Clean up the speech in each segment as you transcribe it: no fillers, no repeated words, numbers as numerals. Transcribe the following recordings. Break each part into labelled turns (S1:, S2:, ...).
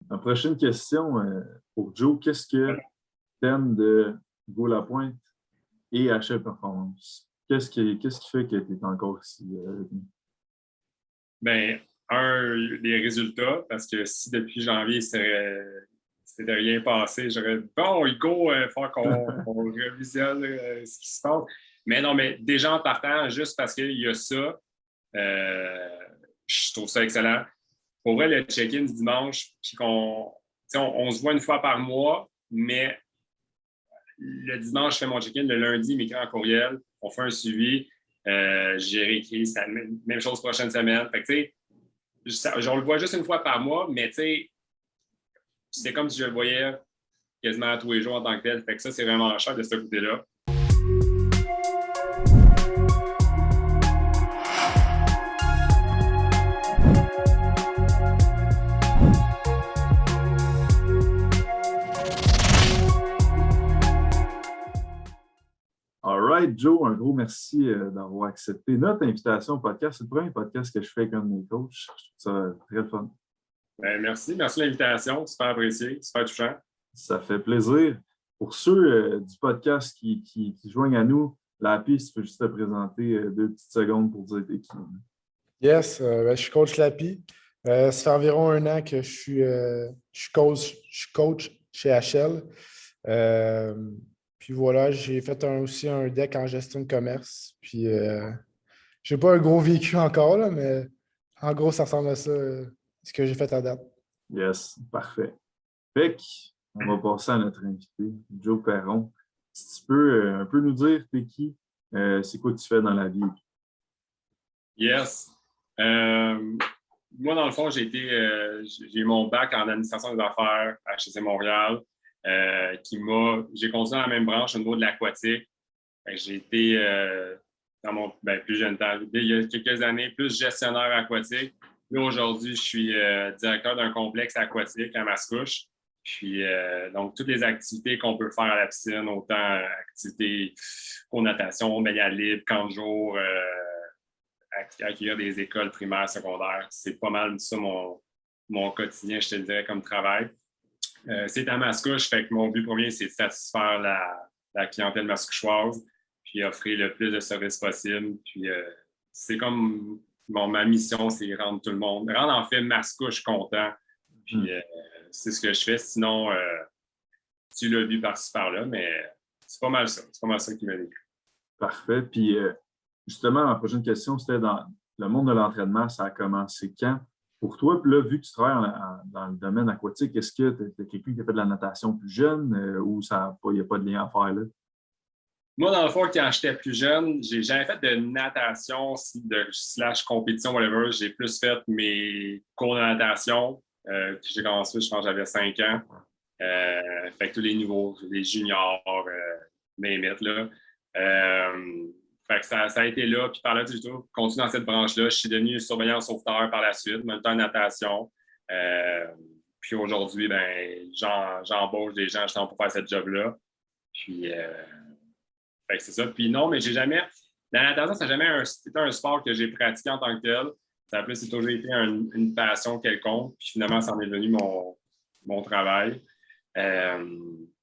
S1: Ma prochaine question pour Joe, qu'est-ce que tu aimes de Hugo Lapointe et HL Performance? Qu'est-ce qui fait que tu es encore ici avec nous?
S2: Ben, les résultats, parce que si depuis janvier, c'était rien passé, j'aurais dit, bon, Hugo, il faut qu'on revisionne ce qui se passe. Mais non, mais déjà en partant, juste parce qu'il y a ça, je trouve ça excellent. Pour vrai, le check-in du dimanche, puis on se voit une fois par mois, mais le dimanche, je fais mon check-in. Le lundi, il m'écrit en courriel. On fait un suivi. J'ai réécrit. Même chose prochaine semaine. Fait que, tu sais, on le voit juste une fois par mois, mais tu sais, c'est comme si je le voyais quasiment tous les jours en tant que tel. Fait que ça, c'est vraiment cher de ce côté-là.
S1: All right, Joe, un gros merci d'avoir accepté notre invitation au podcast. C'est le premier podcast que je fais avec un de mes coachs. Je trouve ça très fun.
S2: Ben, merci de l'invitation. Super apprécié, super touchant.
S1: Ça fait plaisir. Pour ceux du podcast qui joignent à nous, Lapi, tu peux juste te présenter 2 petites secondes pour dire t'es qui.
S3: Yes, je suis coach Lapi. Ça fait environ 1 an que je suis coach chez HL. Puis voilà, j'ai fait aussi un deck en gestion de commerce. Puis je n'ai pas un gros vécu encore, là, mais en gros, ça ressemble à ça, ce que j'ai fait à date.
S1: Yes, parfait. Fait on va passer à notre invité, Joe Perron. Si tu peux un peu nous dire t'es qui, c'est quoi tu fais dans la vie?
S2: Yes. Moi, dans le fond, j'ai eu mon bac en administration des affaires à HEC Montréal, j'ai continué dans la même branche au niveau de l'aquatique. J'ai été, dans mon plus jeune temps, il y a quelques années, plus gestionnaire aquatique. Là, aujourd'hui, je suis directeur d'un complexe aquatique à Mascouche. Puis, donc, toutes les activités qu'on peut faire à la piscine, autant activités natation, baignade libre, camp de jour, accueillir des écoles primaires, secondaires. C'est pas mal ça mon quotidien, je te dirais, comme travail. C'est à Mascouche, fait que mon but premier, c'est de satisfaire la clientèle mascouchoise, puis offrir le plus de services possible. Puis c'est comme ma mission, c'est rendre en fait Mascouche content. Puis c'est ce que je fais. Sinon, tu l'as vu par-ci par-là, mais c'est pas mal ça. C'est pas mal ça qui m'a vécu.
S1: Parfait. Puis justement, ma prochaine question, c'était dans le monde de l'entraînement, ça a commencé quand? Pour toi, puis là, vu que tu travailles dans le domaine aquatique, est-ce que tu es quelqu'un qui a fait de la natation plus jeune ou il n'y a pas de lien à faire là?
S2: Moi, dans le fond, quand j'étais plus jeune, j'ai jamais fait de natation, / compétition, whatever. J'ai plus fait mes cours de natation. J'ai commencé, je pense, j'avais 5 ans. Fait que tous les niveaux, les juniors, limite, là. Fait que ça a été là. Puis par là, du tout, continue dans cette branche-là. Je suis devenu surveillant sauveteur par la suite, même temps natation. Puis aujourd'hui, j'embauche des gens justement pour faire cette job-là. Puis, fait que c'est ça. Puis non, mais j'ai jamais. La natation, ça n'a jamais été un sport que j'ai pratiqué en tant que tel. Ça a plus toujours été une passion quelconque. Puis finalement, ça en est devenu mon travail.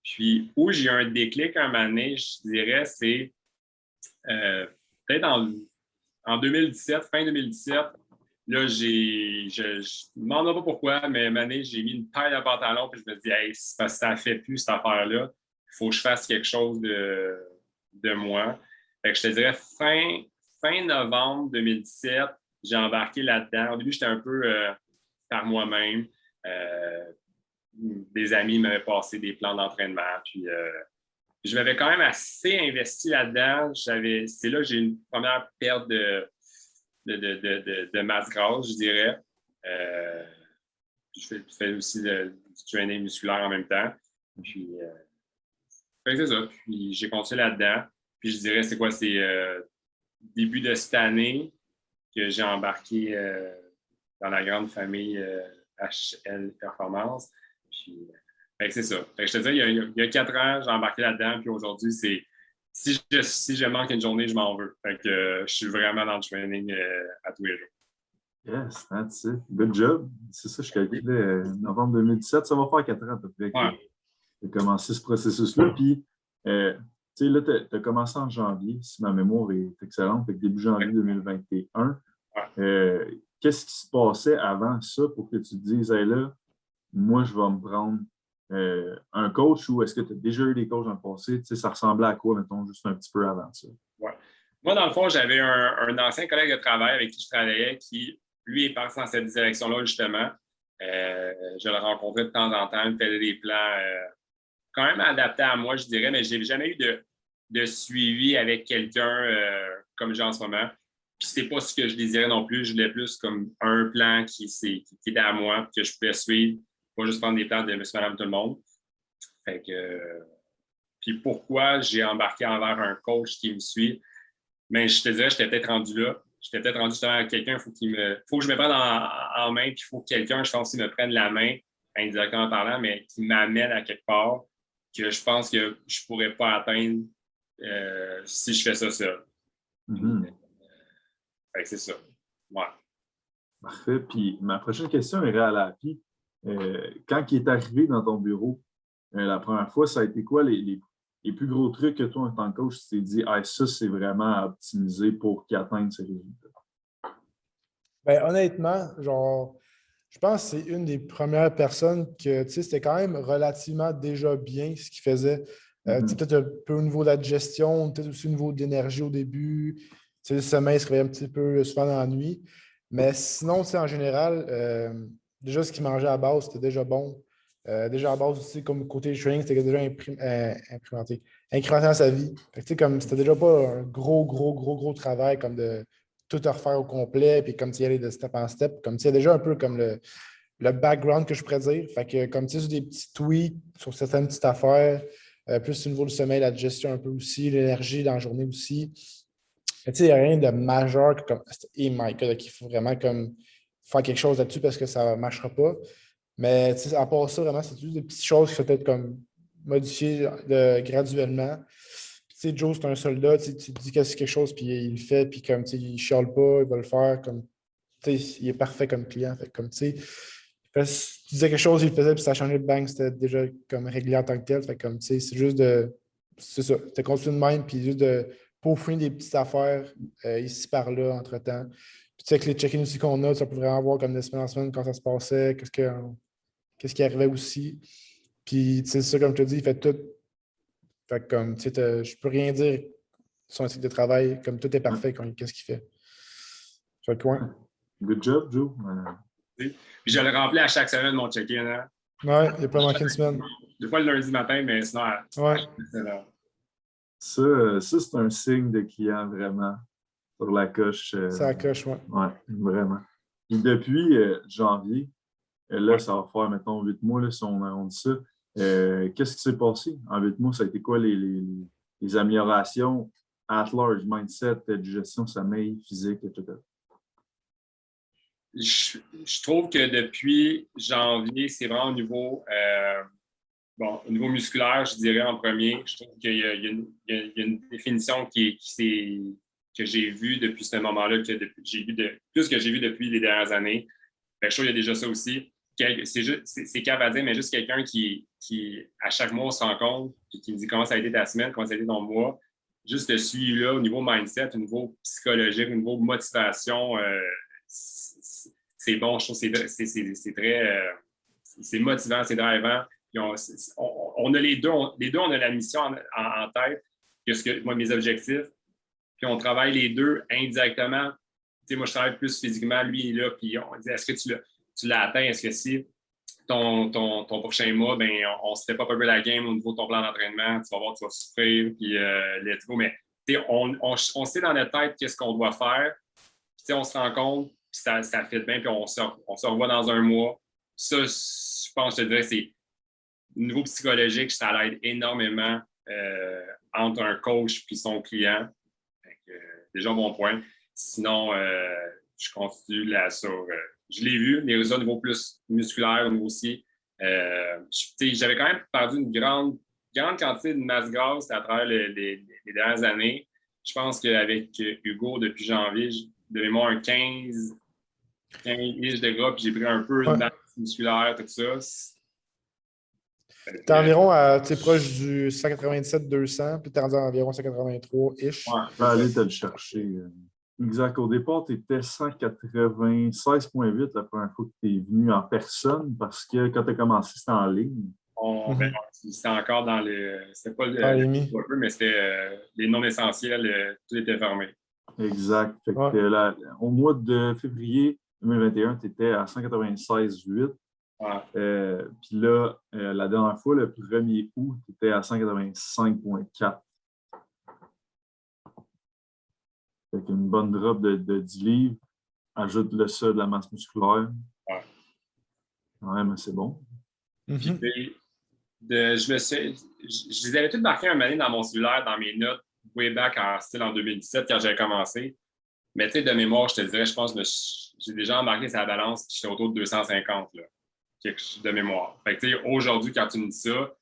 S2: Puis où j'ai eu un déclic un moment donné, je dirais, c'est peut-être en 2017, fin 2017, là, je ne me demande pas pourquoi, mais un moment donné, j'ai mis une taille de pantalon puis je me dis, hey, c'est parce que ça ne fait plus cette affaire-là. Il faut que je fasse quelque chose de moi. Fait que je te dirais fin novembre 2017, j'ai embarqué là-dedans. Au début, j'étais un peu par moi-même. Des amis m'avaient passé des plans d'entraînement. Puis je m'avais quand même assez investi là-dedans. C'est là que j'ai eu une première perte de masse grasse, je dirais. Je fais aussi du training musculaire en même temps. Puis, c'est ça. Puis j'ai continué là-dedans. Puis je dirais, c'est début de cette année que j'ai embarqué dans la grande famille HL Performance. Puis, c'est ça. Fait que je te dis, il y a 4 ans, j'ai embarqué là-dedans. Puis aujourd'hui, c'est si je manque une journée, je m'en veux. Fait que je suis vraiment dans le training à tous les jours.
S1: Yes, that's it. Good job. C'est ça, je calculais novembre 2017. Ça va faire 4 ans à peu près que
S2: Ouais.
S1: tu as commencé ce processus-là. Puis, tu sais, là, tu as commencé en janvier, si ma mémoire est excellente, fait que début janvier 2021. Qu'est-ce qui se passait avant ça pour que tu te dises, hey, là, moi, je vais me prendre un coach ou est-ce que tu as déjà eu des coachs dans le passé? Tu sais, ça ressemblait à quoi, mettons, juste un petit peu avant ça?
S2: Ouais. Moi, dans le fond, j'avais un ancien collègue de travail avec qui je travaillais qui, lui, est parti dans cette direction-là, justement. Je le rencontrais de temps en temps, il me faisait des plans quand même adaptés à moi, je dirais, mais je n'ai jamais eu de suivi avec quelqu'un comme j'ai en ce moment. Puis c'est pas ce que je désirais non plus. Je voulais plus comme un plan qui était à moi, que je pouvais suivre, pas juste prendre des plans de monsieur, madame, tout le monde. Fait que, puis pourquoi j'ai embarqué envers un coach qui me suit? Mais je te dirais, j'étais peut-être rendu là. J'étais peut-être rendu justement avec quelqu'un, faut que je me prenne en main, puis il faut que quelqu'un, je pense, me prenne la main, indirectement parlant, mais qui m'amène à quelque part que je pense que je ne pourrais pas atteindre si je fais ça seul.
S1: Mm-hmm.
S2: Fait que c'est ça. Ouais.
S1: Parfait. Puis ma prochaine question irait à Lapi. Quand il est arrivé dans ton bureau la première fois, ça a été quoi les plus gros trucs que toi, en tant que coach, tu t'es dit, ah, ça, c'est vraiment à optimiser pour qu'il atteigne ces résultats?
S3: Ben, honnêtement, genre, je pense que c'est une des premières personnes que, tu sais, c'était quand même relativement déjà bien ce qu'il faisait. Tu sais, peut-être un peu au niveau de la digestion, peut-être aussi au niveau de l'énergie au début. Tu sais, le sommeil se réveillait un petit peu souvent dans la nuit. Mais sinon, tu sais, en général, déjà, ce qu'il mangeait à base, c'était déjà bon. Déjà à base aussi, comme côté training, c'était déjà incrémenté dans sa vie. Fait que, tu sais, comme c'était déjà pas un gros travail comme de tout refaire au complet, puis comme tu y aller de step en step. Comme tu sais, déjà un peu comme le background que je pourrais dire. Fait que comme tu sais, des petits tweaks sur certaines petites affaires, plus au niveau du sommeil, la digestion un peu aussi, l'énergie dans la journée aussi. Mais tu sais, il n'y a rien de majeur que comme hey my God, il faut vraiment comme faire quelque chose là-dessus parce que ça ne marchera pas. Mais tu sais, à part ça, vraiment, c'est juste des petites choses qui sont peut-être comme modifiées graduellement. Puis, tu sais, Joe, c'est un soldat, tu dis que c'est quelque chose, puis il le fait, puis comme, tu sais, il ne chiale pas, il va le faire, comme, tu sais, il est parfait comme client. Fait, comme, tu sais, si tu disais quelque chose, il le faisait, puis ça a changé de bang, c'était déjà comme réglé en tant que tel. Fait, comme, tu sais, c'est juste c'est ça, de continuer de même, puis juste de peaufiner des petites affaires ici par là, entre-temps. Puis, tu sais, avec les check-ins aussi qu'on a, ça peut vraiment voir comme de semaine en semaine quand ça se passait, qu'est-ce qui arrivait aussi. Puis, tu sais, c'est ça, comme je te dis, il fait tout. Fait que, comme, tu sais, je peux rien dire sur un cycle de travail, comme tout est parfait, qu'est-ce qu'il fait. Fait que, ouais.
S1: Good job, Joe.
S2: Puis je le remplis à chaque semaine, mon check-in. Hein?
S3: Ouais, il n'y a pas manqué une semaine.
S2: Des fois le lundi matin, mais sinon,
S3: ouais.
S1: Ça, c'est un signe de client vraiment sur la coche.
S3: Ça coche, ouais.
S1: Ouais, vraiment. Puis depuis janvier, là, ça va faire, mettons, 8 mois, là, si on arrondit ça. Qu'est-ce qui s'est passé en 8 mois? Ça a été quoi les améliorations at large, mindset, digestion, sommeil, physique, etc.?
S2: Je trouve que depuis janvier, c'est vraiment au niveau musculaire, je dirais en premier. Je trouve qu'il y a une définition que j'ai vue depuis ce moment-là, plus que j'ai vu depuis les dernières années. Fait que je trouve qu'il y a déjà ça aussi. C'est cap à dire, mais juste quelqu'un qui, à chaque mois, on se rencontre et qui me dit comment ça a été ta semaine, comment ça a été ton mois. Juste le suivi-là, au niveau mindset, au niveau psychologique, au niveau motivation, c'est bon. Je trouve que c'est très c'est motivant, c'est drivant. On a les deux, on a la mission en tête, moi, mes objectifs. Puis on travaille les deux indirectement. Tu sais, moi, je travaille plus physiquement, lui, il est là, puis on dit est-ce que tu l'as atteint? Est-ce que si ton prochain mois, ben, on se fait pas peu la game au niveau de ton plan d'entraînement, tu vas voir, tu vas souffrir, puis let's go. Mais on sait dans notre tête qu'est-ce qu'on doit faire. Puis on se rend compte, puis ça fait bien, puis on se revoit dans un mois. Ça, je pense, je te dirais, c'est au niveau psychologique, ça l'aide énormément entre un coach et son client. Déjà, bon point. Sinon, je continue là sur. Je l'ai vu, les résultats au niveau plus musculaire, au niveau aussi. J'avais quand même perdu une grande quantité de masse grasse à travers les dernières années. Je pense qu'avec Hugo, depuis janvier, de mémoire, un 15 15 ish de gras, puis j'ai pris un peu de
S3: Ouais.
S2: masse musculaire, tout ça.
S3: T'es environ proche du 197-200, puis t'es rendu à environ 183-ish.
S2: Ouais,
S1: Tu peux
S2: c'est ça.
S1: aller te le chercher. Exact. Au départ, tu étais 196,8 la première fois que tu es venu en personne parce que quand tu as commencé, c'était en ligne.
S2: Ben, c'était encore dans le. C'était pas
S3: Pandémie.
S2: un peu, mais c'était les non essentiels, tout était fermé.
S1: Exact. Fait que
S3: Ouais.
S1: au mois de février 2021, tu étais à 196,8.
S2: Ouais.
S1: Puis là, la dernière fois, le 1er août, tu étais à 185,4. Fait qu'une bonne drop de 10 livres. Ajoute-le ça de la masse musculaire.
S2: Ouais.
S1: Ouais, mais c'est bon.
S2: Puis, je les avais toutes marquées un moment donné dans mon cellulaire, dans mes notes, way back en 2017, quand j'avais commencé. Mais tu sais, de mémoire, je te dirais, je pense que j'ai déjà embarqué sur la balance, puis j'étais autour de 250, là, de mémoire. Fait que tu sais, aujourd'hui, quand tu me dis ça,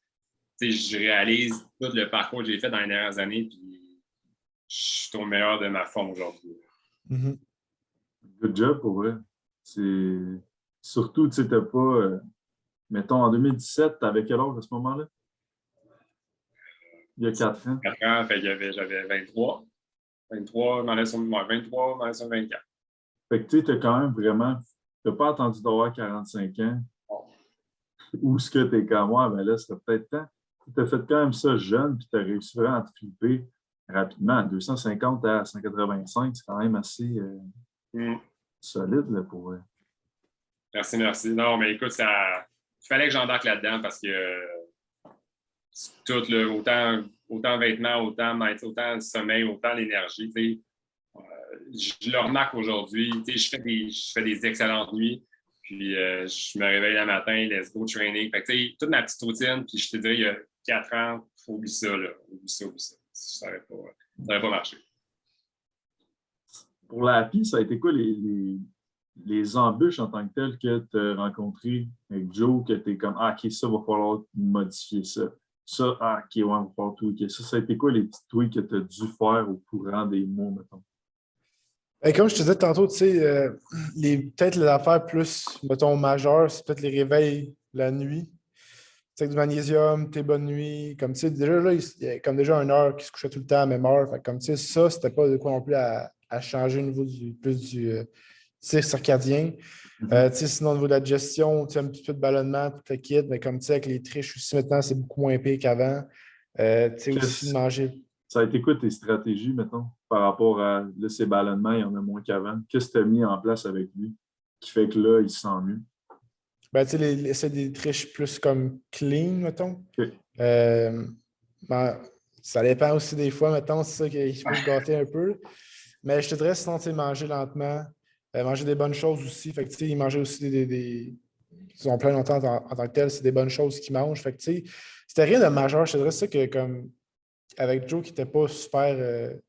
S2: tu sais, je réalise tout le parcours que j'ai fait dans les dernières années, puis je suis au meilleur de ma forme aujourd'hui.
S1: Good job pour vrai. Surtout, tu sais, t'as pas. Mettons, en 2017, tu avais quel âge à ce moment-là? Il y a 4 ans.
S2: 4 ans, fait que j'avais 23. 23, je m'en allais sur 23, je m'en allais sur 24.
S1: Fait que tu sais, t'as quand même vraiment. Tu n'as pas attendu d'avoir 45 ans. Ou ce que tu es comme moi, ben là, ça fait peut-être temps. Tu as fait quand même ça jeune, puis tu as réussi vraiment à te flipper rapidement. 250 à 185, c'est quand même assez solide là, pour vrai.
S2: Merci, merci. Non, mais écoute, il fallait que j'embarque là-dedans parce que tout, là, autant vêtements, autant sommeil, autant l'énergie. Je le remarque aujourd'hui. Je fais des excellentes nuits. Puis je me réveille le matin, let's go training. Fait que, toute ma petite routine, puis je te dirais, il y a 4 ans, oublie ça, là. Oublie ça. Ça n'aurait pas marché.
S1: Pour la happy, ça a été quoi les embûches en tant que telles que tu as rencontrées avec Joe, que tu es comme ah, OK, ça va falloir modifier ça. Ça, ah, OK, ouais, on va falloir tweaker. Ça a été quoi les petits tweaks que tu as dû faire au courant des mois, mettons?
S3: Et comme je te disais tantôt, tu sais, peut-être les affaires plus, mettons, majeures, c'est peut-être les réveils la nuit. Tu sais, du magnésium, tes bonnes nuits. Comme tu sais, déjà là, il y a comme déjà 1 heure qui se couchait tout le temps à la même heure. Fait, comme tu sais, ça, c'était pas de quoi non plus à changer au niveau du cycle circadien. Tu sais, sinon, au niveau de la digestion, tu sais, un petit peu de ballonnement, tout le kit, mais comme tu sais, avec les triches aussi maintenant, c'est beaucoup moins pire qu'avant. Tu sais, aussi de manger.
S1: Ça a été quoi tes stratégies, mettons, par rapport à là, ces ballonnements, il y en a moins qu'avant? Qu'est-ce que tu as mis en place avec lui qui fait que là, il se sent mieux?
S3: Ben, tu sais, c'est des triches plus comme clean, mettons.
S1: OK.
S3: Ben, ça dépend aussi des fois, mettons, c'est ça qu'il faut se gâter un peu. Mais je te dirais, sinon, tu sais, manger lentement, manger des bonnes choses aussi. Fait que, tu sais, il mangeait aussi ils ont plein longtemps en tant que tel, c'est des bonnes choses qu'ils mangent. Fait que, tu sais, c'était rien de majeur. Je te dirais ça que, comme, avec Joe, qui n'était pas super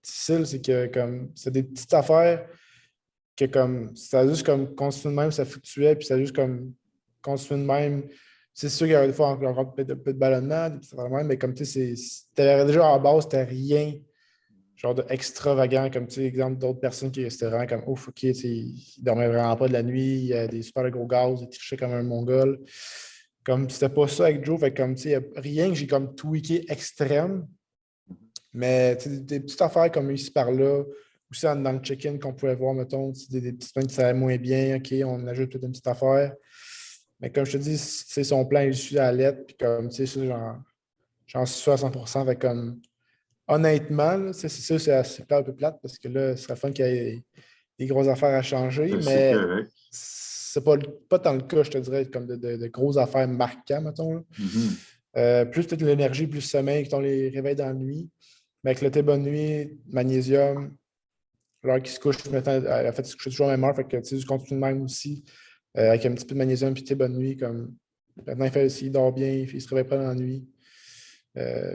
S3: difficile, c'est que, comme, c'est des petites affaires que, comme, ça a juste, comme, continué de même, ça fluctuait, puis ça a juste, comme, continué de même. C'est sûr qu'il y avait des fois encore un peu de ballonnement, des petites affaires de même, mais comme, tu sais, c'était déjà en base, c'était rien genre de extravagant, comme tu sais, exemple d'autres personnes qui étaient vraiment comme ouf, ok, ils dormaient vraiment pas de la nuit, il y a des super gros gaz, ils trichaient comme un mongol. Comme c'était pas ça avec Joe, fait comme tu sais, il n'y a rien que j'ai comme tweaké extrême, mais tu sais, des petites affaires comme ici par là, aussi dans le check-in qu'on pouvait voir, mettons, des petites semaines qui savaient moins bien, ok, on ajoute toute une petite affaire. Mais comme je te dis, c'est son plan, il suit à la lettre, puis comme tu sais, ça, j'en suis sûr à 100%, fait comme honnêtement, là, c'est sûr, c'est un peu plate parce que là, ce serait fun qu'il y ait des grosses affaires à changer,
S1: C'est
S3: mais
S1: correct.
S3: c'est pas dans le cas, je te dirais, comme de grosses affaires marquantes, mettons. Plus peut-être l'énergie, plus le sommeil, qui ont les réveils dans la nuit. Mais avec le thé bonne nuit, magnésium, l'heure qu'il se couche, maintenant, en fait, il se couche toujours à la même heure, fait que tu sais, je continue de même aussi, avec un petit peu de magnésium puis thé bonne nuit, comme maintenant, il dort bien, il se réveille pas dans la nuit.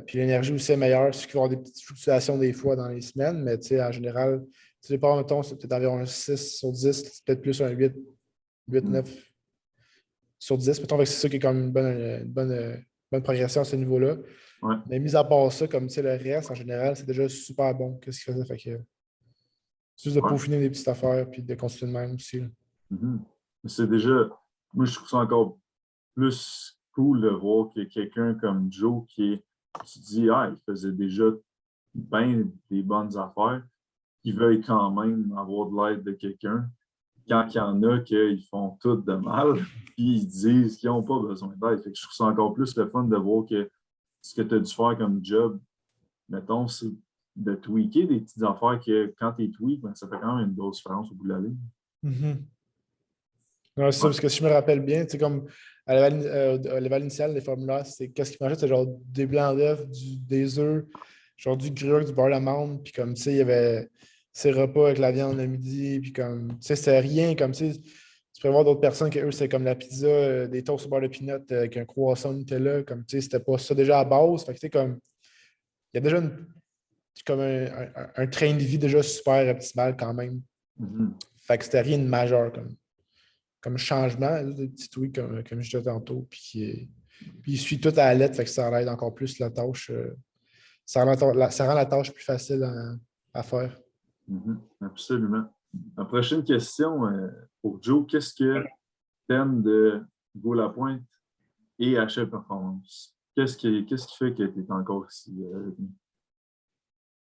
S3: Puis l'énergie aussi est meilleure. Il faut avoir des petites fluctuations des fois dans les semaines, mais en général, tu départ, mettons, c'est peut-être environ un 6 sur 10, c'est peut-être plus un 8, 9 sur 10. Mettons, c'est ça qui est quand même une bonne progression à ce niveau-là.
S1: Ouais.
S3: Mais mis à part ça, comme le reste, en général, c'est déjà super bon. Qu'est-ce qu'il faisait? Fait que, c'est juste de peaufiner des petites affaires puis de continuer de même aussi. Là.
S1: Mhm. C'est déjà, moi, je trouve ça encore plus cool de voir que quelqu'un comme Joe tu dis, ah, il faisait déjà bien des bonnes affaires, qui veuille quand même avoir de l'aide de quelqu'un. Quand il y en a qui font tout de mal, puis ils disent qu'ils n'ont pas besoin d'aide. Fait que je trouve ça encore plus le fun de voir que ce que tu as dû faire comme job, mettons, c'est de tweaker des petites affaires que quand tu es tweak, ben, ça fait quand même une grosse différence au bout de la ligne.
S3: Mhm. Ouais, c'est ça,
S1: Ouais.
S3: parce que si je me rappelle bien, tu sais, comme à l'éval initial des formulaires, c'est qu'est-ce qu'ils mangeaient? C'était genre des blancs d'œufs, des œufs, genre du gruau, du beurre d'amande, puis comme, tu sais, il y avait ces repas avec la viande le midi, puis comme, tu sais, c'était rien, comme, tu sais, tu pourrais voir d'autres personnes que eux, c'est comme la pizza, des toasts au beurre de pinot avec un croissant Nutella, comme, tu sais, c'était pas ça déjà à base, fait que, tu sais, comme, il y a déjà comme un train de vie déjà super optimal quand même.
S1: Mhm.
S3: Fait que c'était rien de majeur, comme changement, des petits tweaks comme je disais tantôt. Puis il suit tout à la lettre, fait que ça aide encore plus la tâche. Ça rend la tâche plus facile à faire.
S1: Mhm. Absolument. La prochaine question pour Joe, qu'est-ce que tu aimes de Hugo Lapointe et HL Performance? Qu'est-ce qui fait que tu es encore ici?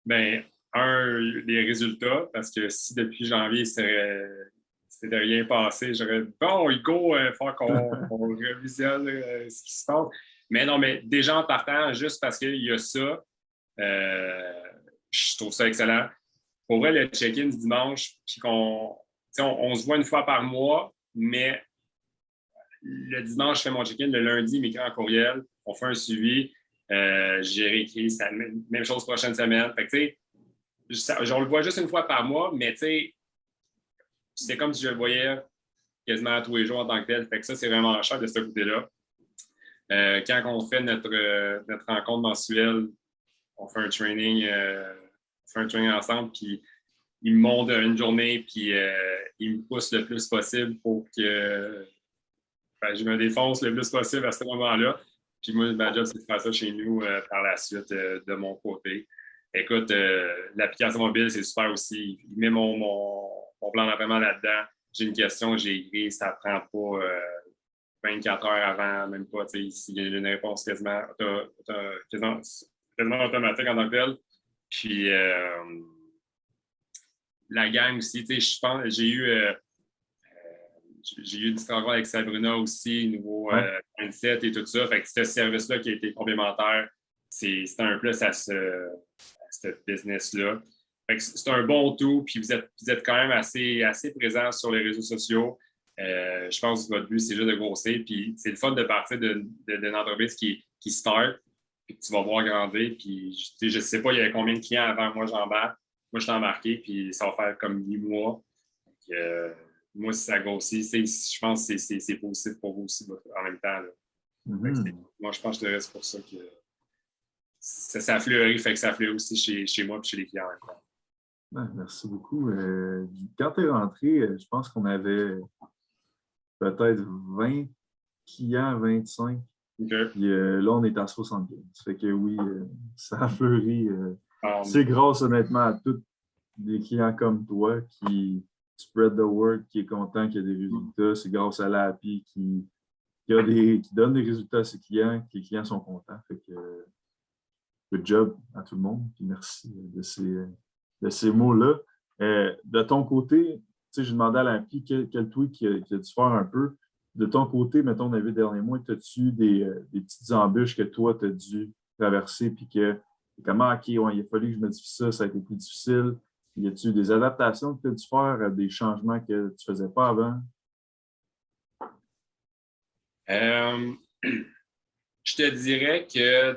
S2: Ben, les résultats, parce que si depuis janvier, c'était rien passé, j'aurais dit, bon, Hugo, il faut qu'on revisionne ce qui se passe. Mais non, mais déjà en partant, juste parce qu'il y a ça, euh, je trouve ça excellent. Pour vrai, le check-in du dimanche, puis on se voit une fois par mois, mais le dimanche, je fais mon check-in. Le lundi, il m'écrit en courriel. On fait un suivi. J'ai réécrit. Même chose prochaine semaine. Fait que, tu sais, on le voit juste une fois par mois, mais tu sais, c'est comme si je le voyais quasiment tous les jours en tant que tel. Fait que ça, c'est vraiment cher de ce côté-là. Quand on fait notre rencontre mensuelle, on fait un training ensemble, puis il me monte une journée, puis il me pousse le plus possible pour que je me défonce le plus possible à ce moment-là. Puis moi, ma job, c'est de faire ça chez nous par la suite de mon côté. Écoute, l'application mobile, c'est super aussi. Il met mon plan d'entraînement là-dedans. J'ai une question, j'ai écrit, ça prend pas 24 heures avant, même pas. Il y a une réponse quasiment automatique en tant que tel. Puis la gang aussi, je pense, j'ai eu une petite rencontre avec Sabrina aussi, niveau
S1: Ouais.
S2: mindset et tout ça. Fait que ce service-là qui a été complémentaire, c'était un plus à ce business-là. Fait que c'est un bon tout, puis vous êtes quand même assez présent sur les réseaux sociaux. Je pense que votre but, c'est juste de grossir. Puis c'est le fun de partir d'une entreprise qui start, puis que tu vas voir grandir. Puis je ne sais pas, il y avait combien de clients avant moi j'embarque. Moi, je t'ai embarqué, puis ça va faire comme 8 mois. Donc, moi, si ça grossit, je pense que c'est positif pour vous aussi en même temps. Là.
S1: Mhm.
S2: Moi, je pense que c'est pour ça que ça fleurit, fait que ça fleurit aussi chez moi et chez les clients.
S1: Ouais, merci beaucoup. Quand tu es rentré, je pense qu'on avait peut-être 20 clients, 25.
S2: Okay.
S1: Puis là, on est à 75. Ça fait que oui, ça a fleuri.
S2: Um,
S1: C'est grâce honnêtement à tous des clients comme toi qui spread the word, qui est content qu'il y ait des résultats. C'est grâce à l'API qui donne des résultats à ses clients, que les clients sont contents. Fait que good job à tout le monde. Puis merci de ces mots-là. De ton côté, j'ai demandé à l'API quel tweet qu'il a dû faire un peu. De ton côté, mettons, dans les 8 derniers mois, as-tu des petites embûches que toi, tu as dû traverser, puis que comment, OK, ouais, il a fallu que je modifie ça, ça a été plus difficile. Y a-tu des adaptations que tu as dû faire, des changements que tu ne faisais pas avant?
S2: je te dirais que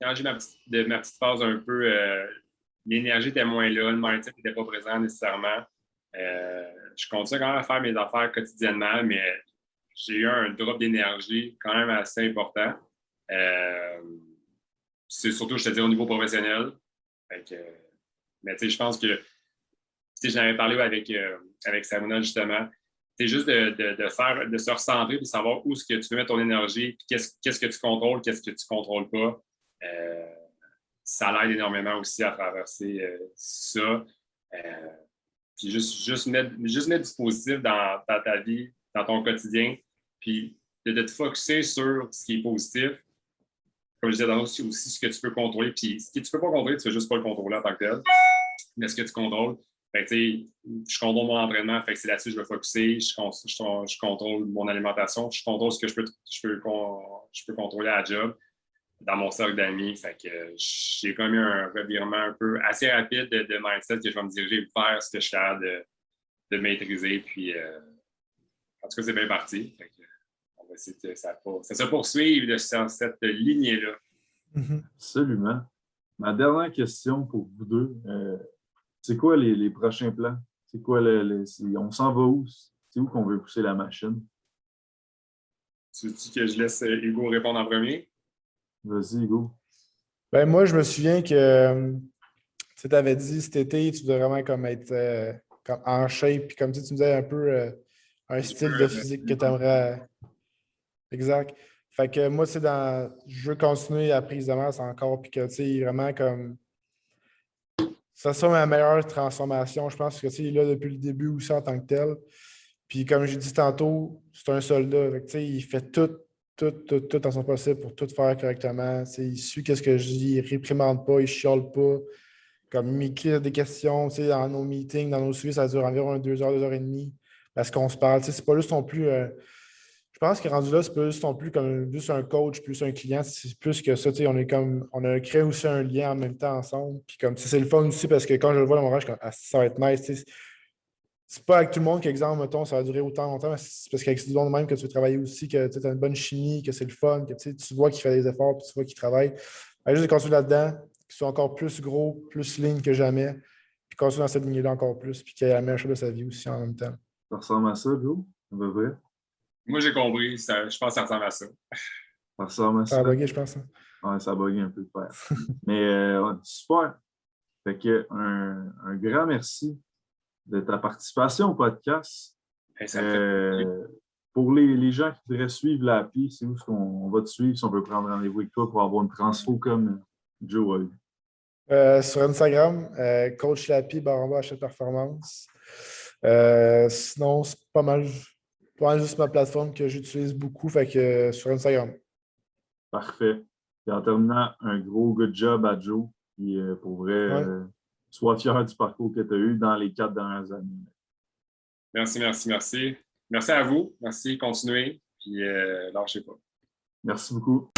S2: quand j'ai ma petite phase un peu, l'énergie était moins là, le mindset n'était pas présent nécessairement. Je continue quand même à faire mes affaires quotidiennement, mais j'ai eu un drop d'énergie quand même assez important. C'est surtout, je te dis, au niveau professionnel. Fait que, mais tu sais, je pense que j'en avais parlé avec Samuna justement. C'est juste de se recentrer et de savoir où est-ce que tu veux mettre ton énergie, puis qu'est-ce que tu contrôles, qu'est-ce que tu ne contrôles pas. Ça l'aide énormément aussi à traverser ça. Puis juste mettre du positif dans ta vie, dans ton quotidien, puis de te focusser sur ce qui est positif. Comme je disais dans aussi ce que tu peux contrôler. Puis ce que tu ne peux pas contrôler, tu ne fais juste pas le contrôler en tant que tel. Mais ce que tu contrôles, je contrôle mon entraînement, fait que c'est là-dessus que je vais focusser. Je contrôle mon alimentation, je contrôle ce que je peux contrôler à la job dans mon cercle d'amis. Fait que j'ai quand même eu un revirement un peu assez rapide de mindset que je vais me diriger vers ce que je suis capable de maîtriser. Puis, en tout cas, c'est bien parti. Fait que, on va essayer que ça se poursuive dans cette lignée-là.
S1: Absolument. Ma dernière question pour vous deux, c'est quoi les prochains plans? C'est quoi on s'en va où? C'est où qu'on veut pousser la machine?
S2: Tu dis que je laisse Hugo répondre en premier?
S1: Vas-y, Hugo.
S3: Ben, moi, je me souviens que tu avais dit cet été, tu devais vraiment comme être comme en shape, puis comme tu me disais un peu un style de physique que tu aimerais. Exact. Fait que moi, je veux continuer la prise de masse encore, puis que, tu sais, vraiment comme. Ça soit ma meilleure transformation. Je pense que, tu sais, il est là depuis le début aussi en tant que tel. Puis, comme j'ai dit tantôt, c'est un soldat. Fait que, tu sais, il fait tout en son possible pour tout faire correctement. Tu sais, il suit ce que je dis, il ne réprimande pas, il ne chiale pas. Comme il m'écrit des questions, tu sais, dans nos meetings, dans nos suivis, ça dure environ 2 heures, 2 heures et demie. Parce qu'on se parle. Tu sais, c'est pas juste non plus. Je pense que rendu là, c'est pas juste non plus comme juste un coach, plus un client, c'est plus que ça. Tu sais, on a créé aussi un lien en même temps ensemble. Puis comme c'est le fun aussi parce que quand je le vois dans mon rang, je suis comme ah, ça va être nice. Tu sais, c'est pas avec tout le monde qu'exemple, mettons, ça va durer autant longtemps, mais c'est parce qu'avec tout le monde même que tu veux travailler aussi, que tu as une bonne chimie, que c'est le fun, que tu vois qu'il fait des efforts, puis tu vois qu'il travaille. Juste de continuer là-dedans, qu'il soit encore plus gros, plus ligne que jamais, puis continuer dans cette lignée-là encore plus, puis qu'il ait la meilleure chose de sa vie aussi en même temps.
S1: Ça ressemble à ça, Joe? À peu près?
S2: Moi, j'ai compris. Je pense que ça ressemble à ça.
S1: Ça ressemble à
S3: Ça
S1: ça?
S3: a bugué, je pense. Hein?
S1: Ouais, ça a bugué un peu de faire. Mais ouais, super. Fait que un grand merci de ta participation au podcast.
S2: Hey, ça me fait
S1: pour les gens qui voudraient suivre l'API, c'est où on va te suivre si on veut prendre rendez-vous avec toi pour avoir une transfo comme Joe a eu?
S3: Sur Instagram, Coach Lapi, / Achète Performance. Sinon, c'est pas mal juste ma plateforme que j'utilise beaucoup, fait que sur Instagram.
S1: Parfait. Et en terminant, un gros good job à Joe. Puis pour vrai,
S3: Ouais.
S1: sois fier du parcours que tu as eu dans les 4 dernières années.
S2: Merci. Merci à vous. Merci. Continuez. Puis lâchez pas.
S1: Merci beaucoup.